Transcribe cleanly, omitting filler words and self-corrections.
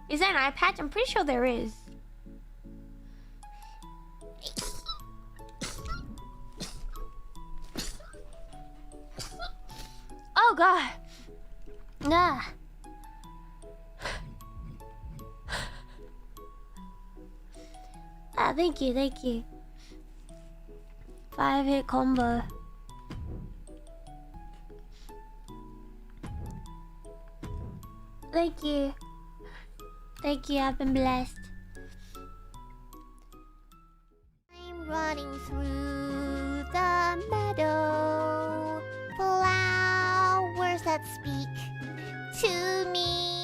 Is there an eye patch? I'm pretty sure there is. Oh god. Nah. Ah, thank you, thank you. 5-hit combo. Thank you. Thank you, I've been blessed. I'm running through the meadow. Flowers that speak to me.